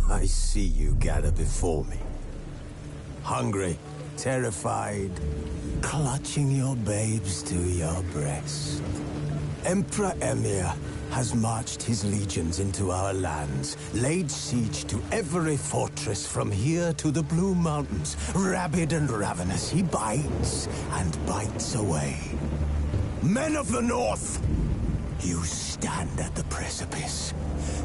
I see you gather before me. Hungry, terrified, clutching your babes to your breast. Emperor Emir has marched his legions into our lands, laid siege to every fortress from here to the Blue Mountains. Rabid and ravenous, he bites and bites away. Men of the North, you stand at the precipice.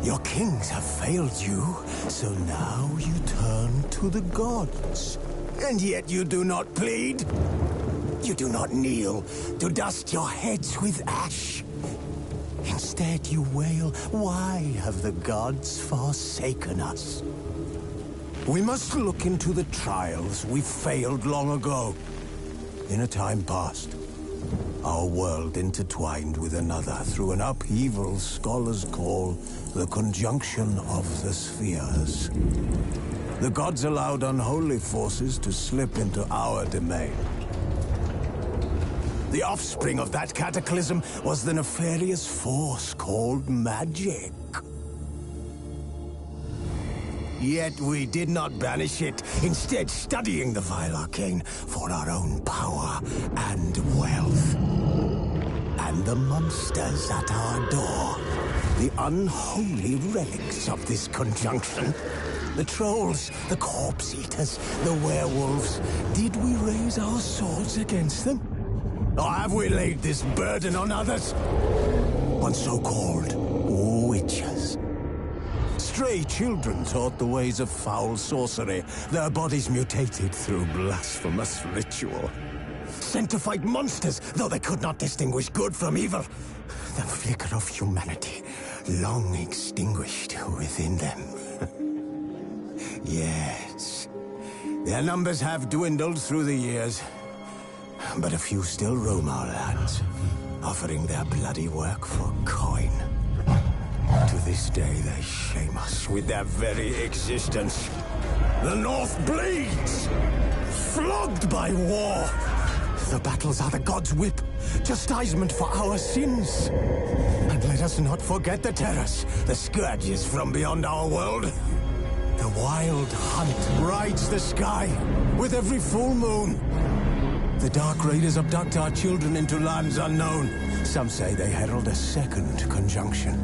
Your kings have failed you, so now you turn to the gods. And yet you do not plead. You do not kneel to dust your heads with ash. Instead you wail, why have the gods forsaken us? We must look into the trials we failed long ago. In a time past, our world intertwined with another through an upheaval scholars call the conjunction of the spheres. The gods allowed unholy forces to slip into our domain. The offspring of that cataclysm was the nefarious force called magic. Yet we did not banish it, instead studying the vile arcane for our own power and wealth. And the monsters at our door, the unholy relics of this conjunction. The trolls, the corpse-eaters, the werewolves. Did we raise our swords against them? Or have we laid this burden on others? On so-called witches. Stray children taught the ways of foul sorcery, their bodies mutated through blasphemous ritual. Sent to fight monsters, though they could not distinguish good from evil. The flicker of humanity, long extinguished within them. Yes, their numbers have dwindled through the years. But a few still roam our lands, offering their bloody work for coin. To this day, they shame us with their very existence. The North bleeds, flogged by war. The battles are the gods' whip, chastisement for our sins. And let us not forget the terrors, the scourges from beyond our world. The wild hunt rides the sky with every full moon. The Dark Raiders abduct our children into lands unknown. Some say they herald a second conjunction.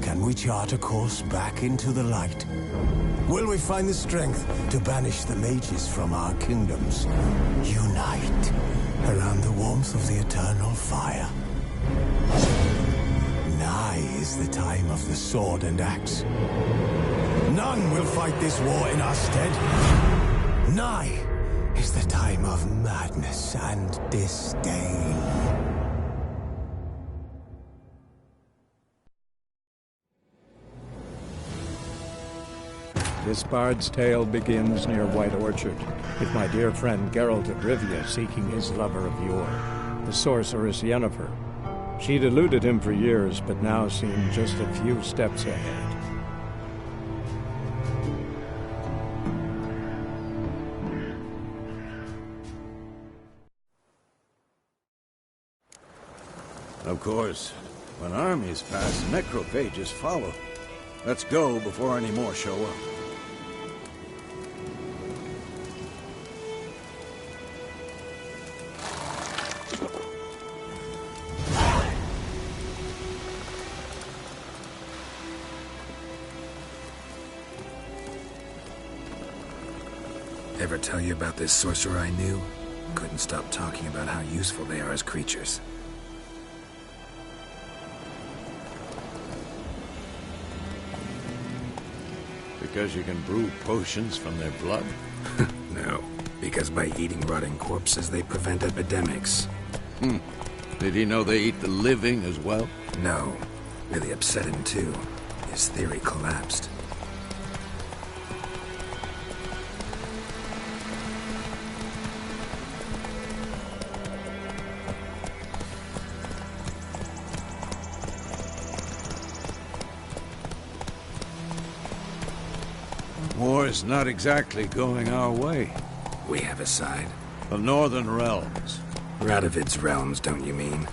Can we chart a course back into the light? Will we find the strength to banish the mages from our kingdoms? Unite around the warmth of the eternal fire. Nigh is the time of the sword and axe. None will fight this war in our stead. Nigh is the time of madness and disdain. This bard's tale begins near White Orchard, with my dear friend Geralt of Rivia seeking his lover of yore, the sorceress Yennefer. She'd eluded him for years, but now seemed just a few steps ahead. Of course, when armies pass, necrophages follow. Let's go before any more show up. Ever tell you about this sorcerer I knew? Couldn't stop talking about how useful they are as creatures. Because you can brew potions from their blood? No, because by eating rotting corpses, they prevent epidemics. Did he know they eat the living as well? No, really upset him too. His theory collapsed. War's not exactly going our way. We have a side. The Northern Realms. Radovid's realms, don't you mean?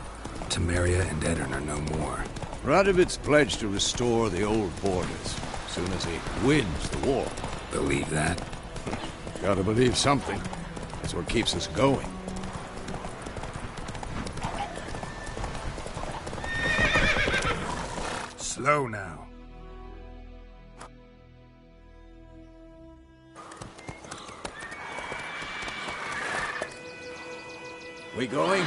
Temeria and Edirn are no more. Radovid's pledged to restore the old borders. soon as he wins the war. Believe that? Gotta believe something. That's what keeps us going. Slow now. We going?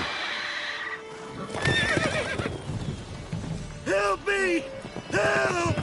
Help me! Help!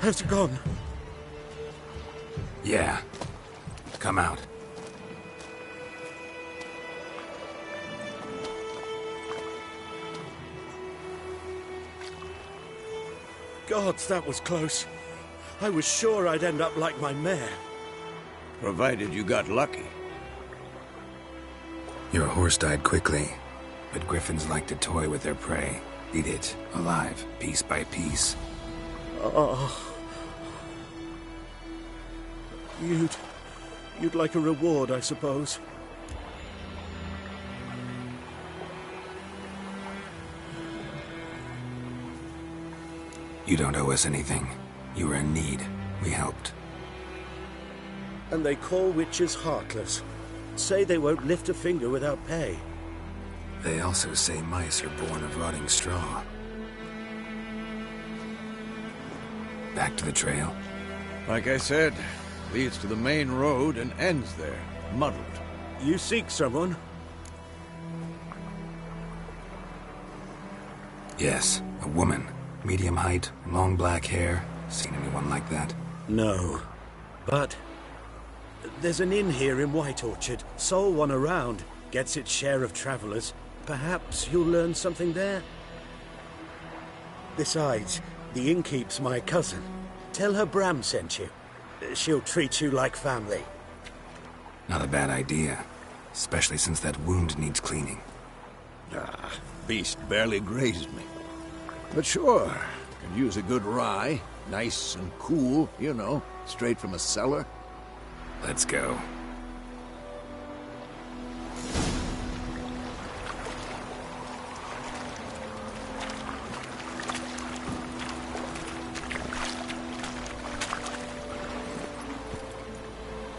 Has it gone? Yeah. Come out. Gods, that was close. I was sure I'd end up like my mare. Provided you got lucky. Your horse died quickly, but griffins like to toy with their prey. Eat it, alive, piece by piece. Oh. You'd like a reward, I suppose. You don't owe us anything. You were in need. We helped. And they call witches heartless. Say they won't lift a finger without pay. They also say mice are born of rotting straw. Back to the trail. Like I said, leads to the main road and ends there, muddled. You seek someone? Yes, a woman. Medium height, long black hair. Seen anyone like that? No. But there's an inn here in White Orchard. Sole one around. Gets its share of travelers. Perhaps you'll learn something there? Besides, the innkeep's my cousin. Tell her Bram sent you. She'll treat you like family. Not a bad idea. Especially since that wound needs cleaning. Beast barely grazed me. But sure, can use a good rye. Nice and cool, you know, straight from a cellar. Let's go.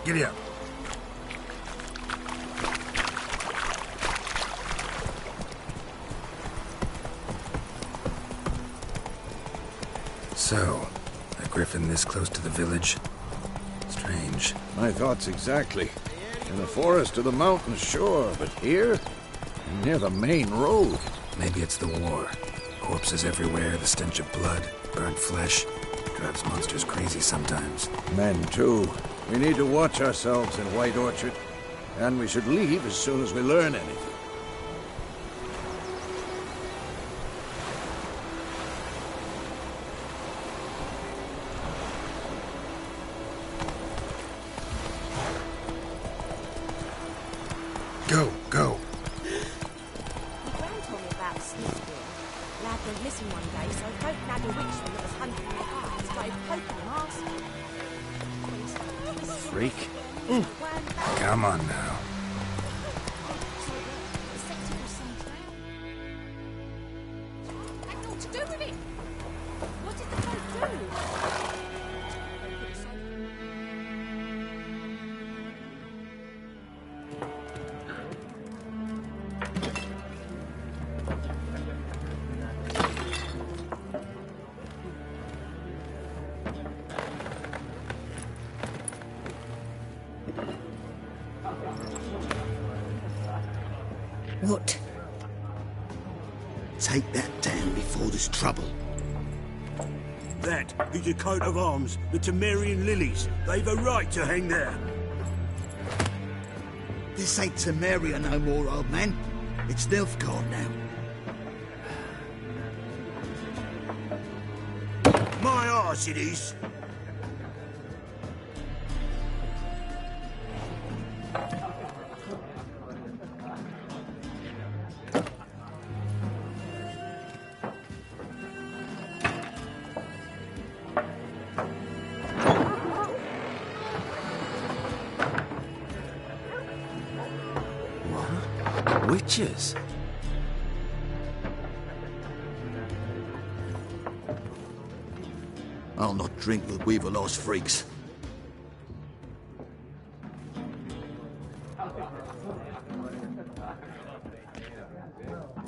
Giddy up. So, a griffin this close to the village? Strange. My thoughts exactly. In the forest or the mountains, sure, but here? Near the main road. Maybe it's the war. Corpses everywhere, the stench of blood, burnt flesh. Drives monsters crazy sometimes. Men, too. We need to watch ourselves in White Orchard. And we should leave as soon as we learn anything. Go, go. Gran told me about Smithfield. Lad went missing one day, so folk nabbed a witchman that was hunting in the heart and started poking him, asking. Freak. Come on now. Had naught to do with it. What did the folk do? What? Take that down before there's trouble. That is the coat of arms, the Temerian lilies. They've a right to hang there. This ain't Temeria no more, old man. It's Nilfgaard now. My arse it is. Witches? I'll not drink with Weaverlaw's freaks.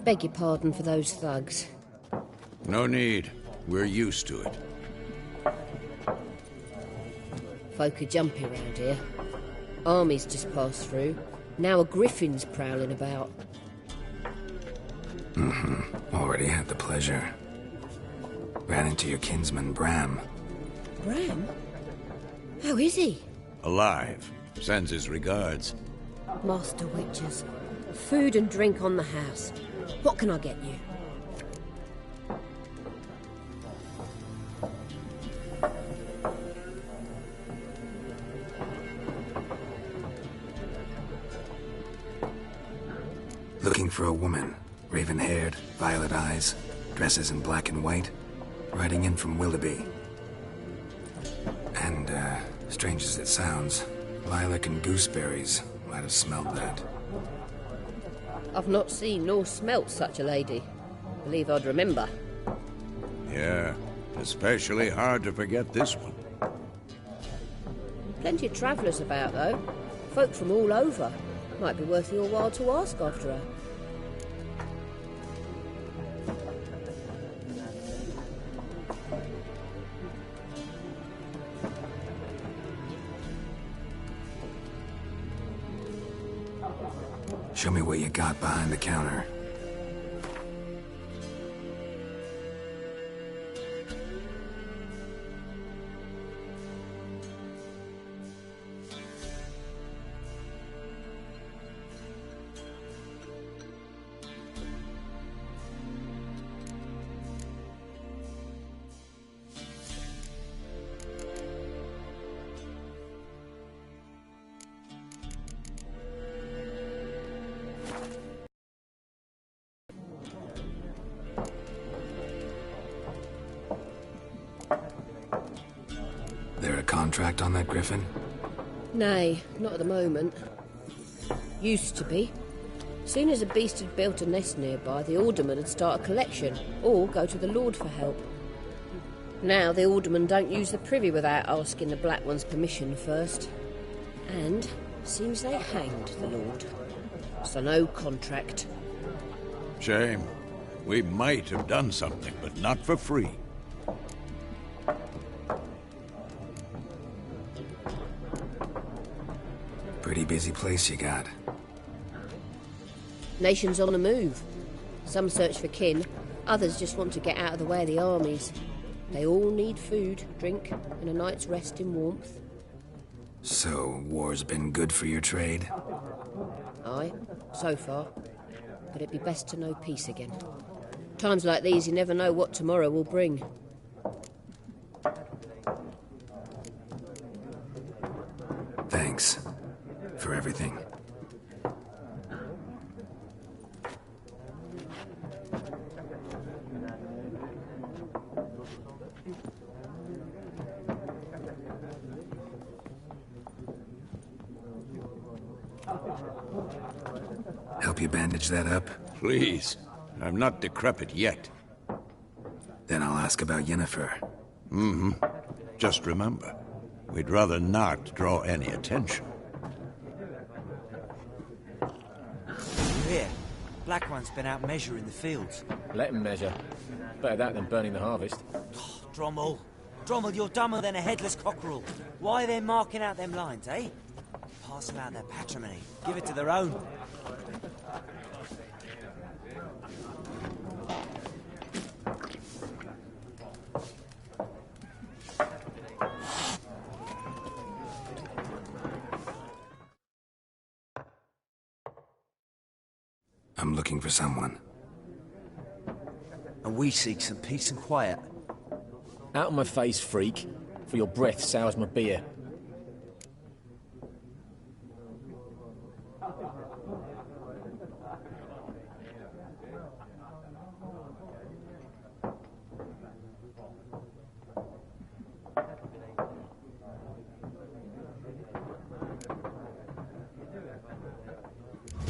Beg your pardon for those thugs. No need. We're used to it. Folk are jumpy around here. Armies just passed through. Now a griffin's prowling about. Already had the pleasure. Ran into your kinsman, Bram. Bram? How is he? Alive. Sends his regards. Master Witchers. Food and drink on the house. What can I get you? Looking for a woman. Raven-haired, violet eyes, dresses in black and white. Riding in from Willoughby. And, strange as it sounds, lilac and gooseberries might have smelled that. I've not seen nor smelt such a lady. Believe I'd remember. Yeah, especially hard to forget this one. Plenty of travellers about, though. Folk from all over. Might be worth your while to ask after her. Show me what you got behind the counter. There a contract on that griffin? Nay, not at the moment. Used to be. Soon as a beast had built a nest nearby, the alderman would start a collection, or go to the Lord for help. Now the aldermen don't use the privy without asking the Black One's permission first. And seems they hanged the Lord. So no contract. Shame. We might have done something, but not for free. Pretty busy place you got. Nations on the move. Some search for kin, others just want to get out of the way of the armies. They all need food, drink, and a night's rest in warmth. So, war's been good for your trade? Aye, so far. But it'd be best to know peace again. Times like these, you never know what tomorrow will bring. Thanks. For everything. Help you bandage that up? Please. I'm not decrepit yet. Then I'll ask about Yennefer. Just remember, we'd rather not draw any attention. Here, Black One's been out measuring the fields. Let him measure. Better that than burning the harvest. Drommel. Drommel, you're dumber than a headless cockerel. Why are they marking out them lines, eh? Pass them out their patrimony. Give it to their own. I'm looking for someone. And we seek some peace and quiet. Out of my face, freak, for your breath sours my beer.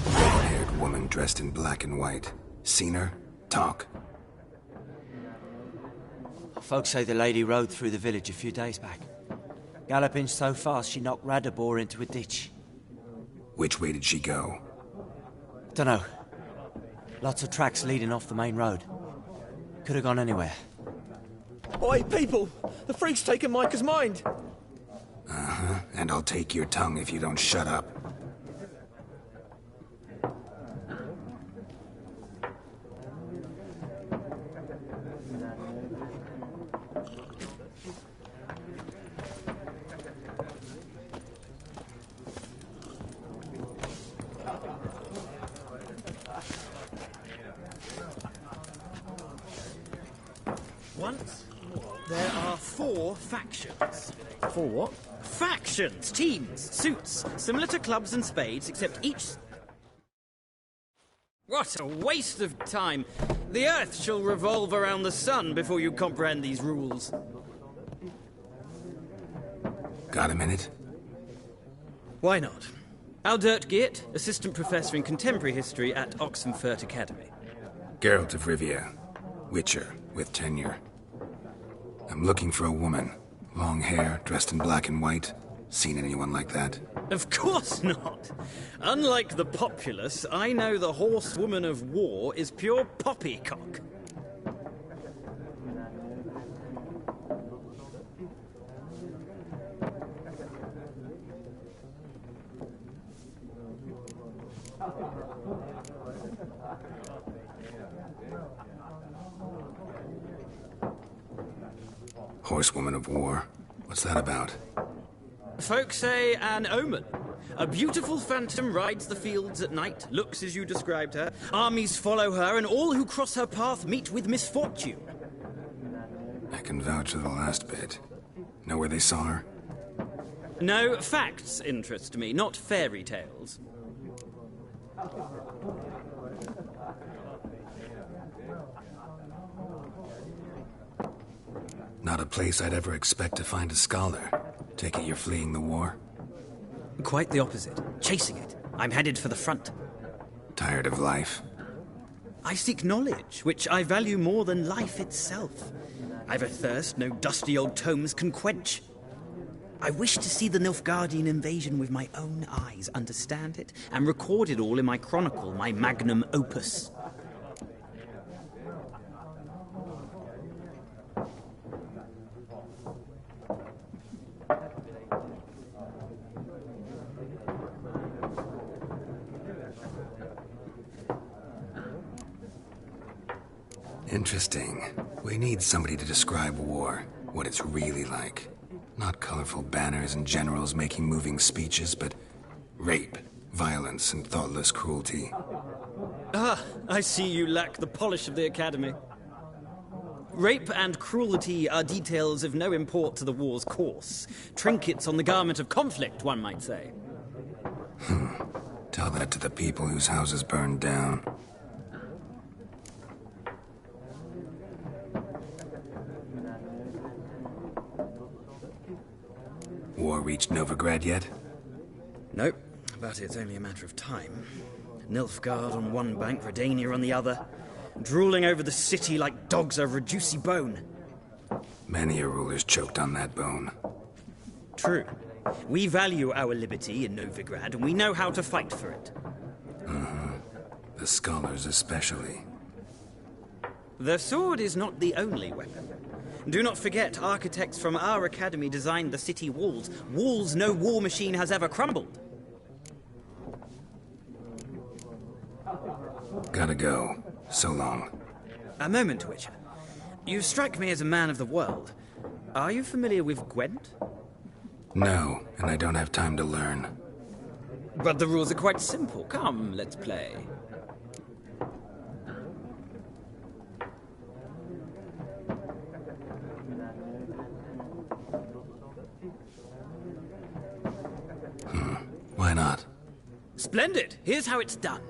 Red-haired woman dressed in black and white. Seen her? Talk. Folks say the lady rode through the village a few days back. Galloping so fast she knocked Radabor into a ditch. Which way did she go? Dunno. Lots of tracks leading off the main road. Could have gone anywhere. Oi, people! The freak's taken Micah's mind! Uh-huh, and I'll take your tongue if you don't shut up. Once more, there are 4 factions. 4 what? Factions! Teams! Suits! Similar to clubs and spades, except each... What a waste of time! The Earth shall revolve around the sun before you comprehend these rules. Got a minute? Why not? Aldert Geert, Assistant Professor in Contemporary History at Oxenfurt Academy. Geralt of Rivia. Witcher, with tenure. I'm looking for a woman. Long hair, dressed in black and white. Seen anyone like that? Of course not! Unlike the populace, I know the horsewoman of war is pure poppycock. Horsewoman of war. What's that about? Folks say an omen. A beautiful phantom rides the fields at night, looks as you described her. Armies follow her, and all who cross her path meet with misfortune. I can vouch for the last bit. Know where they saw her? No, facts interest me, not fairy tales. Not a place I'd ever expect to find a scholar. Take it you're fleeing the war? Quite the opposite. Chasing it. I'm headed for the front. Tired of life? I seek knowledge, which I value more than life itself. I've a thirst no dusty old tomes can quench. I wish to see the Nilfgaardian invasion with my own eyes, understand it, and record it all in my chronicle, my magnum opus. Interesting. We need somebody to describe war, what it's really like. Not colorful banners and generals making moving speeches, but rape, violence, and thoughtless cruelty. Ah, I see you lack the polish of the Academy. Rape and cruelty are details of no import to the war's course. Trinkets on the garment of conflict, one might say. Tell that to the people whose houses burned down. War reached Novigrad yet? Nope, but it's only a matter of time. Nilfgaard on one bank, Redania on the other, drooling over the city like dogs over a juicy bone. Many a ruler's choked on that bone. True. We value our liberty in Novigrad, and we know how to fight for it. The scholars especially. The sword is not the only weapon. Do not forget, architects from our academy designed the city walls. Walls no war machine has ever crumbled. Gotta go. So long. A moment, Witcher. You strike me as a man of the world. Are you familiar with Gwent? No, and I don't have time to learn. But the rules are quite simple. Come, let's play. Splendid! Here's how it's done.